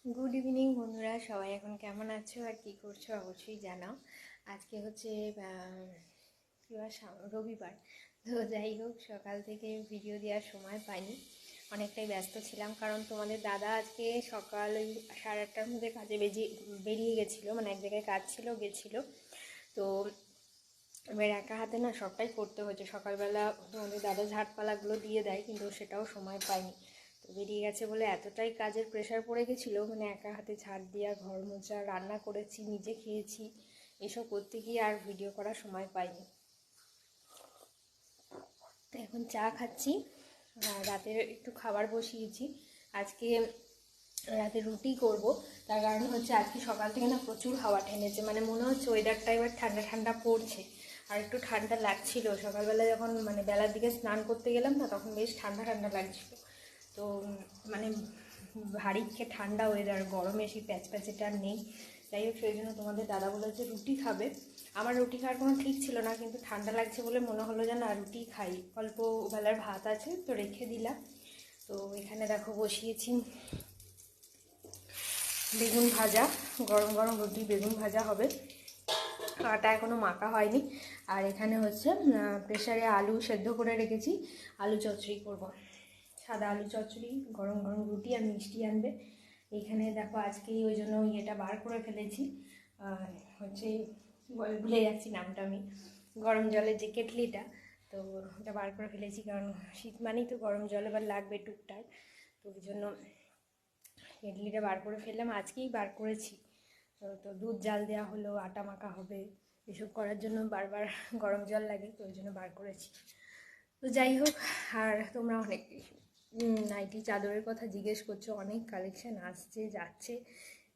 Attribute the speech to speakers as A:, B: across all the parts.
A: Good evening বন্ধুরা, সবাই এখন কেমন আছো আর কি করছো অবশ্যই জানাও। আজকে হচ্ছে রবিবার। তো যাই হোক, সকাল থেকে ভিডিও দেওয়ার সময় পাইনি, অনেকটাই ব্যস্ত ছিলাম। কারণ তোমাদের দাদা আজকে সকাল ওই 8:30টার মধ্যে কাজে বেরিয়ে গেছিলো, মানে এক জায়গায় কাজ ছিল, গেছিলো। তো এবার একা হাতে না সবটাই করতে হয়েছে। সকালবেলা তোমাদের দাদা ঝাড়পালাগুলো দিয়ে দেয়, কিন্তু সেটাও সময় পাইনি। তো বেরিয়ে গেছে বলে এতটাই কাজের প্রেশার পড়ে গেছিলো, মানে একা হাতে ঝাড় দেওয়া, ঘর মোছা, রান্না করেছি, নিজে খেয়েছি, এসব করতে গিয়ে আর ভিডিও করার সময় পাইনি। তো এখন চা খাচ্ছি, রাতে একটু খাবার বসিয়েছি। আজকে রাতে রুটি করব। তার কারণ হচ্ছে আজকে সকাল থেকে না প্রচুর হাওয়া ঠেনেছে, মানে মনে হচ্ছে ওয়েদারটা এবার ঠান্ডা ঠান্ডা পড়ছে। আর একটু ঠান্ডা লাগছিল সকালবেলা, যখন মানে বেলার দিকে স্নান করতে গেলাম না, তখন বেশ ঠান্ডা ঠান্ডা লাগছিল। তো মানে ভারী ঠান্ডা ওয়েদার, গরমে সেই প্যাচপ্যাচেটা আর নেই। যাই হোক, সেই জন্য তোমাদের দাদা বলেছে রুটি খাবে। আমার রুটি খাওয়ার কোনো ঠিক ছিল না, কিন্তু ঠান্ডা লাগছে বলে মনে হলো যে না, রুটি খাই। অল্প বেলার ভাত আছে তো রেখে দিলাম। তো এখানে দেখো বসিয়েছি বেগুন ভাজা, গরম গরম রুটি বেগুন ভাজা হবে। আটা এখনও মাখা হয়নি। আর এখানে হচ্ছে প্রেসারে আলু সেদ্ধ করে রেখেছি, আলু চচ্চড়ি করব। সাদা আলু চচ্চড়ি, গরম গরম রুটি আর মিষ্টি আনবে। এখানে দেখো আজকেই ওই জন্য ইয়েটা বার করে ফেলেছি, হচ্ছে ভুলে যাচ্ছি নামটা আমি, গরম জলের যে কেটলিটা, তো ওটা বার করে ফেলেছি। কারণ শীত মানেই তো গরম জল এবার লাগবে টুকটাক, তো ওই জন্য কেটলিটা বার করে ফেললাম, আজকেই বার করেছি। তো দুধ জাল দেওয়া হলো, আটা মাখা হবে, এসব করার জন্য বারবার গরম জল লাগে, তো ওই জন্য বার করেছি। তো যাই হোক, আর তোমরা অনেক নাইটি চাদরের কথা জিজ্ঞেস করছো, অনেক কালেকশান আসছে যাচ্ছে।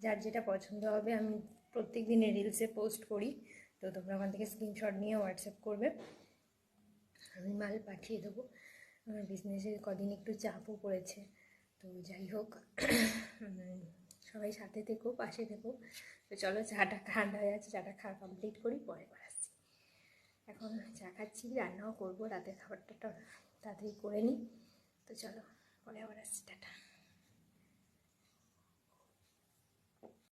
A: যার যেটা পছন্দ হবে আমি প্রত্যেক দিনে রিলসে পোস্ট করি, তো তোমরা ওখান থেকে স্ক্রিনশট নিয়ে হোয়াটসঅ্যাপ করবে, আমি মাল পাঠিয়ে দেবো। আমার বিজনেসে কদিন একটু চাপও পড়েছে। তো যাই হোক, সবাই সাথে থেকো, পাশে থেকো। তো চলো, চাটা ঠান্ডা হয়ে আছে, চাটা খাওয়া কমপ্লিট করি, পরে আবার আসছি। এখন চা খাচ্ছি, রান্নাও করবো, রাতের খাবারটা তাড়াতাড়ি করে নিই। তো চলো, পরে আবার আসছি, টাটা।